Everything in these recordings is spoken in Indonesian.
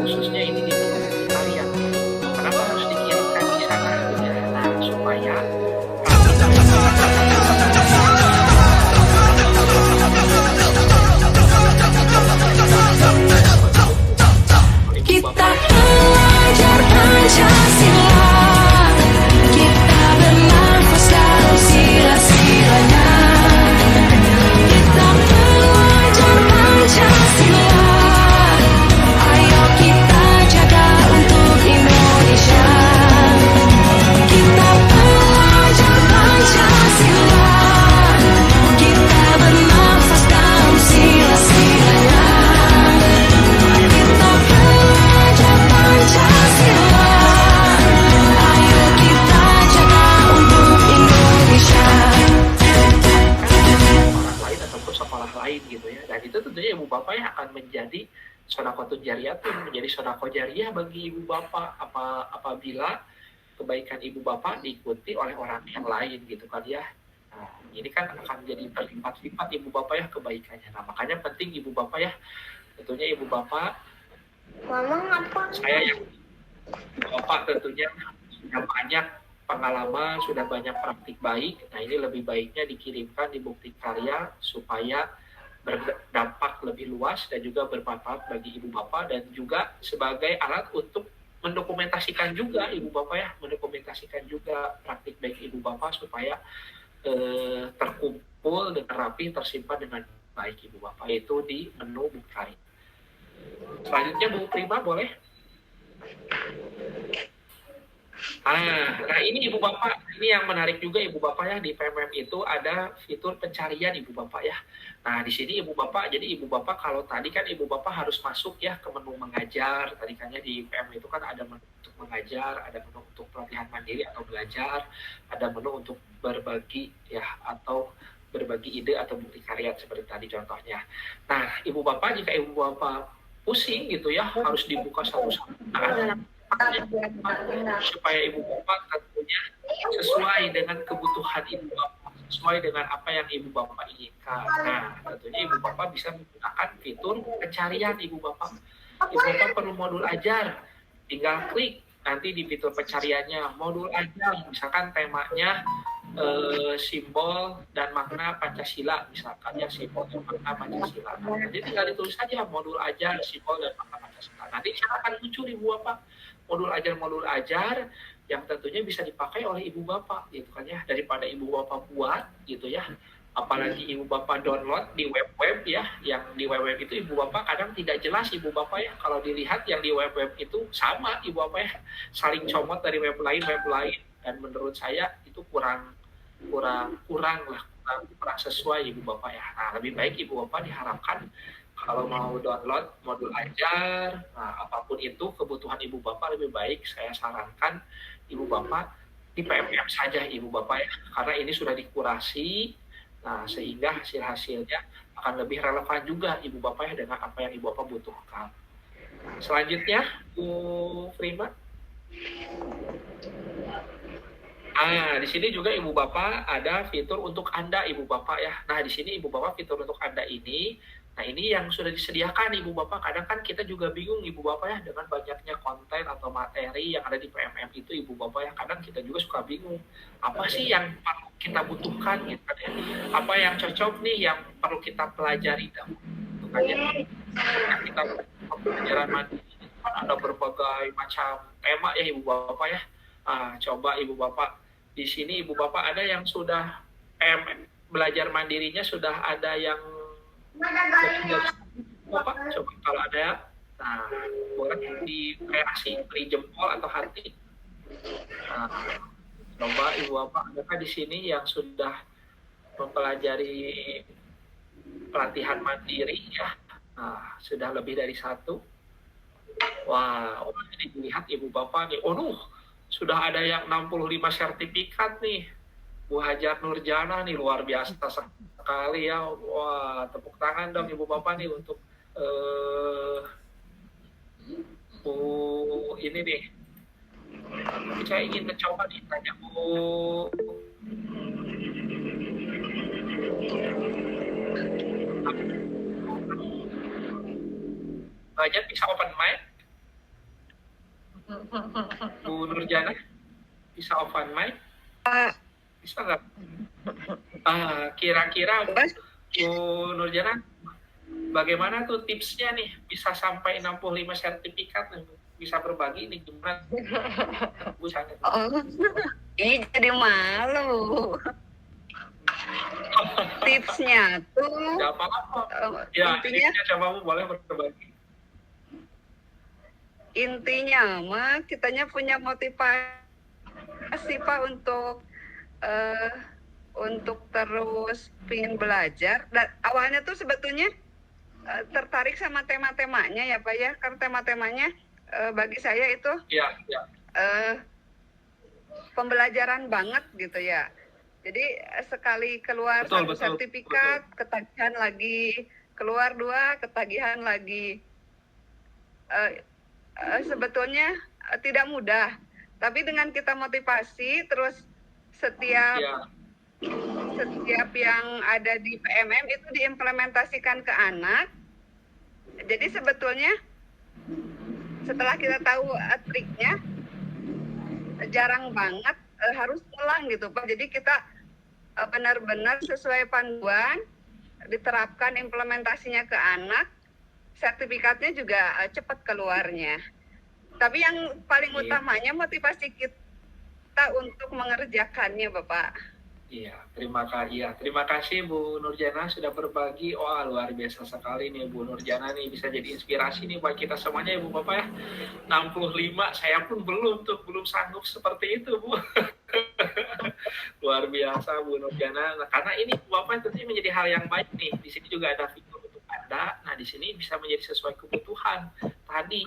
khususnya ini di Gunung Tarian. Kenapa harus dikirimkan di sana gitu ya? Nah, supaya Kita belajar Pancasila, kita bernafas dalam sila-silanya. Kita belajar Pancasila, ayo kita jaga untuk Indonesia. Kita belajar Pancasila, kita bernafas dalam sila-silanya. Kita belajar Pancasila, ayo kita jaga untuk Indonesia. orang lain ataupun sekolah lain gitu ya. Dan itu tentunya ibu bapak yang akan menjadi sodaqotun jariyatun, menjadi sodaqoh jariyah bagi ibu bapak apabila kebaikan ibu bapak diikuti oleh orang yang lain gitu kan ya. Nah, ini kan akan menjadi berlipat-lipat ibu bapak ya kebaikannya. Nah, makanya penting ibu bapak ya, tentunya ibu bapak, saya yang bapak tentunya sudah banyak pengalaman, sudah banyak praktik baik. Nah, ini lebih baiknya dikirimkan di bukti karya supaya berdampak lebih luas dan juga bermanfaat bagi ibu bapak, dan juga sebagai alat untuk mendokumentasikan juga ibu bapak ya, mendokumentasikan juga praktik baik ibu bapak supaya terkumpul dengan rapi, tersimpan dengan baik ibu bapak, yaitu di menu bukti karya. Selanjutnya Bu Prima boleh? Nah ini ibu bapak, ini yang menarik juga ibu bapak ya, di PMM itu ada fitur pencarian ibu bapak ya. Nah di sini ibu bapak, jadi ibu bapak kalau tadi kan ibu bapak harus masuk ya ke menu mengajar, tadi kan ya di PMM itu kan ada menu untuk mengajar, ada menu untuk pelatihan mandiri atau belajar, ada menu untuk berbagi ya atau berbagi ide atau bukti karya seperti tadi contohnya. Nah ibu bapak, jika ibu bapak pusing gitu ya, harus dibuka satu-satu. Nah, supaya ibu bapak tentunya sesuai dengan kebutuhan ibu bapak, sesuai dengan apa yang ibu bapak inginkan. Nah, tentunya ibu bapak bisa menggunakan fitur pencarian ibu bapak. Ibu bapak perlu modul ajar, tinggal klik nanti di fitur pencariannya modul ajar, misalkan temanya simbol dan makna Pancasila, misalkan ya simbol dan makna Pancasila. Nah, nanti tinggal ditulis saja modul ajar simbol dan makna Pancasila. Nanti akan muncul ibu bapak modul ajar yang tentunya bisa dipakai oleh ibu bapak gitu kan ya, daripada ibu bapak buat gitu ya, apalagi ibu bapak download di web-web ya, yang di web-web itu ibu bapak kadang tidak jelas ibu bapak ya, kalau dilihat yang di web-web itu sama ibu bapak ya, saling comot dari web lain, dan menurut saya itu kurang sesuai ibu bapak ya. Nah lebih baik ibu bapak diharapkan kalau mau download modul ajar, nah apapun itu kebutuhan ibu bapak, lebih baik saya sarankan ibu bapak di PMM saja ibu bapak ya, karena ini sudah dikurasi, nah sehingga hasil-hasilnya akan lebih relevan juga ibu bapak ya dengan apa yang ibu bapak butuhkan. Selanjutnya Bu Prima. Di sini juga ibu bapak ada fitur untuk Anda ibu bapak ya. Nah di sini ibu bapak fitur untuk Anda ini, nah ini yang sudah disediakan ibu bapak. Kadang kan kita juga bingung ibu bapak ya, dengan banyaknya konten atau materi yang ada di PMM itu ibu bapak ya. Kadang kita juga suka bingung, apa sih yang perlu kita butuhkan gitu kan ya. Apa yang cocok nih yang perlu kita pelajari dahulu kan ya. Nah, kita pelajaran mandiri kan ada berbagai macam tema ya ibu bapak ya. Coba ibu bapak di sini ibu bapak ada yang sudah belajar mandirinya sudah ada yang bapak coba kalau ada ya, nah boleh dikreasi beri jempol atau hati. Nah, coba ibu bapak adakah di sini yang sudah mempelajari pelatihan mandiri ya, nah, sudah lebih dari satu. Wah, ini dilihat ibu bapak nih, sudah ada yang 65 sertifikat nih. Bu Hajar Nurjana nih luar biasa sekali ya. Wah, tepuk tangan dong ibu bapak nih untuk Bu ini nih. Saya ingin mencoba nih tanya Bu banyak bisa open mic. Bu Nurjana bisa open mic? Bisa nggak? Kira-kira Bu Nurjana, bagaimana tuh tipsnya nih bisa sampai 65 sertifikat nih, Bu? Bisa berbagi nih gimana Bu sana? Oh, ini jadi malu. Tipsnya tuh Nggak apa-apa. Ya, intinya tipsnya coba Bu boleh berbagi. intinya mah kitanya punya motivasi Pak untuk terus pingin belajar. Dan awalnya tuh sebetulnya tertarik sama tema-temanya ya Pak ya, karena tema-temanya bagi saya itu Iya, iya. pembelajaran banget gitu ya. Jadi sekali keluar Betul, satu betul, sertifikat, ketagihan lagi, keluar 2, ketagihan lagi. Sebetulnya tidak mudah, tapi dengan kita motivasi terus setiap Iya. setiap yang ada di PMM itu diimplementasikan ke anak. Jadi sebetulnya setelah kita tahu triknya, jarang banget harus ulang gitu Pak. Jadi kita benar-benar sesuai panduan, diterapkan implementasinya ke anak, sertifikatnya juga cepat keluarnya. Tapi yang paling Iya. utamanya motivasi kita untuk mengerjakannya Bapak. Iya, terima kasih Bu Nurjana sudah berbagi. Wah, luar biasa sekali nih Bu Nurjana nih, bisa jadi inspirasi nih buat kita semuanya Ibu Bapak ya. 65, saya pun belum sanggup seperti itu Bu. Luar biasa Bu Nurjana. Nah, karena ini Bu Bapak tentunya menjadi hal yang baik nih. Di sini juga ada fitur untuk Anda. Nah, di sini bisa menjadi sesuai kebutuhan. Tadi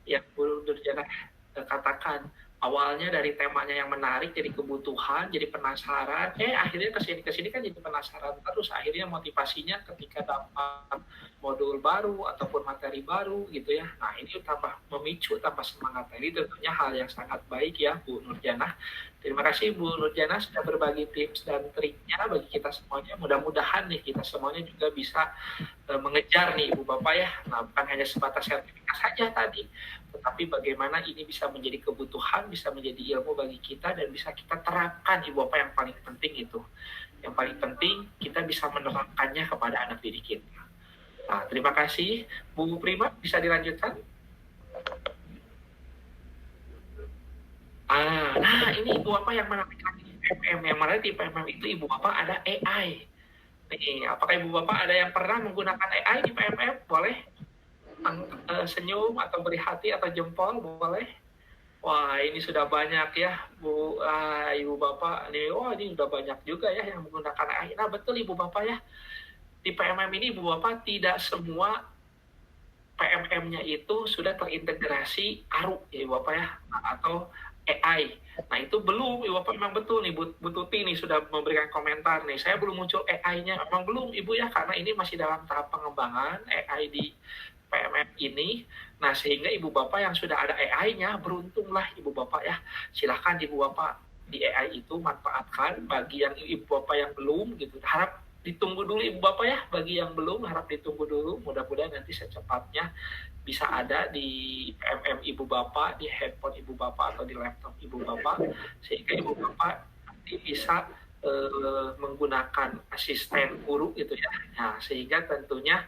yang Bu Nurjana katakan, awalnya dari temanya yang menarik jadi kebutuhan, jadi penasaran, akhirnya kesini kan jadi penasaran terus, akhirnya motivasinya ketika dapat modul baru ataupun materi baru gitu ya. Nah, ini tambah memicu, tambah semangat. Ini tentunya hal yang sangat baik ya Bu Nurjana. Terima kasih Bu Nurjana sudah berbagi tips dan triknya bagi kita semuanya. Mudah-mudahan nih kita semuanya juga bisa mengejar nih Ibu Bapak ya. Nah, bukan hanya sebatas sertifikat saja tadi, tetapi bagaimana ini bisa menjadi kebutuhan, bisa menjadi ilmu bagi kita, dan bisa kita terapkan Ibu Bapak. Yang paling penting itu. Yang paling penting kita bisa menerapkannya kepada anak didik kita. Nah, terima kasih. Bu Prima, bisa dilanjutkan? Nah, ini Ibu Bapak yang menarik lagi di PMM. Yang mana di PMM itu Ibu Bapak ada AI. Nih, apakah Ibu Bapak ada yang pernah menggunakan AI di PMM? Boleh senyum atau beri hati atau jempol, boleh. Wah, ini sudah banyak ya Bu, Ibu Bapak nih. Wah, ini sudah banyak juga ya yang menggunakan AI. Nah, betul Ibu Bapak ya, di PMM ini Ibu Bapak tidak semua PMM-nya itu sudah terintegrasi ARU ya Ibu Bapak ya, atau AI. Nah, itu belum Ibu Bapak, memang betul nih Bu Tuti nih sudah memberikan komentar nih, saya belum muncul AI-nya. Memang belum Ibu ya, karena ini masih dalam tahap pengembangan AI di PMM ini. Nah, sehingga Ibu Bapak yang sudah ada AI-nya, beruntunglah Ibu Bapak ya. Silahkan Ibu Bapak di AI itu manfaatkan. Bagi yang Ibu Bapak yang belum gitu, harap ditunggu dulu Ibu Bapak ya. Bagi yang belum, harap ditunggu dulu. Mudah-mudahan nanti secepatnya bisa ada di PMM Ibu Bapak, di handphone Ibu Bapak atau di laptop Ibu Bapak, sehingga Ibu Bapak nanti bisa menggunakan asisten guru gitu ya. Nah, sehingga tentunya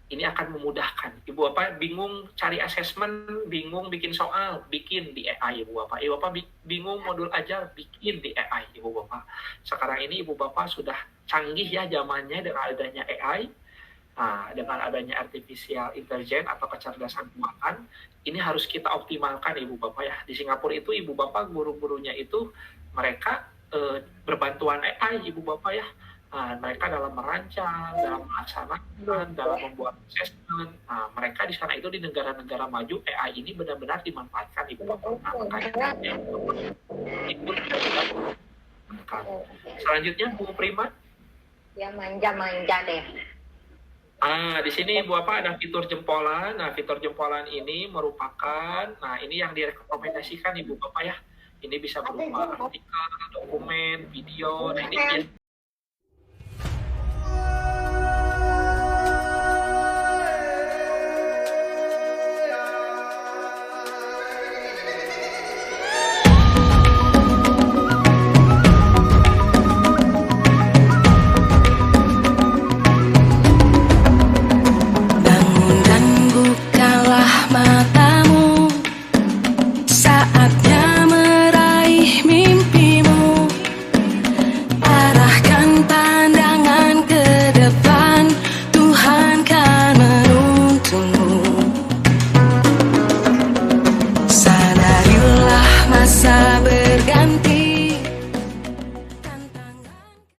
ini akan memudahkan. Ibu Bapak bingung cari asesmen, bingung bikin soal, bikin di AI Ibu Bapak. Ibu Bapak bingung modul ajar, bikin di AI Ibu Bapak. Sekarang ini Ibu Bapak sudah canggih ya zamannya dengan adanya AI. Nah, dengan adanya artificial intelligence atau kecerdasan buatan, ini harus kita optimalkan Ibu Bapak ya. Di Singapura itu Ibu Bapak guru-gurunya itu mereka berbantuan AI Ibu Bapak ya. Nah, mereka dalam merancang, dalam melaksanakan, dalam membuat assessment. Nah, mereka di sana itu di negara-negara maju AI ini benar-benar dimanfaatkan Ibu Bapak. Nah, makanya itu selanjutnya Bu Prima. Ya manja-manja deh. Di sini Bu Bapak ada fitur jempolan. Nah, fitur jempolan ini merupakan, nah ini yang direkomendasikan Ibu Bapak ya. Ini bisa berupa artikel, dokumen, video. Nah, ini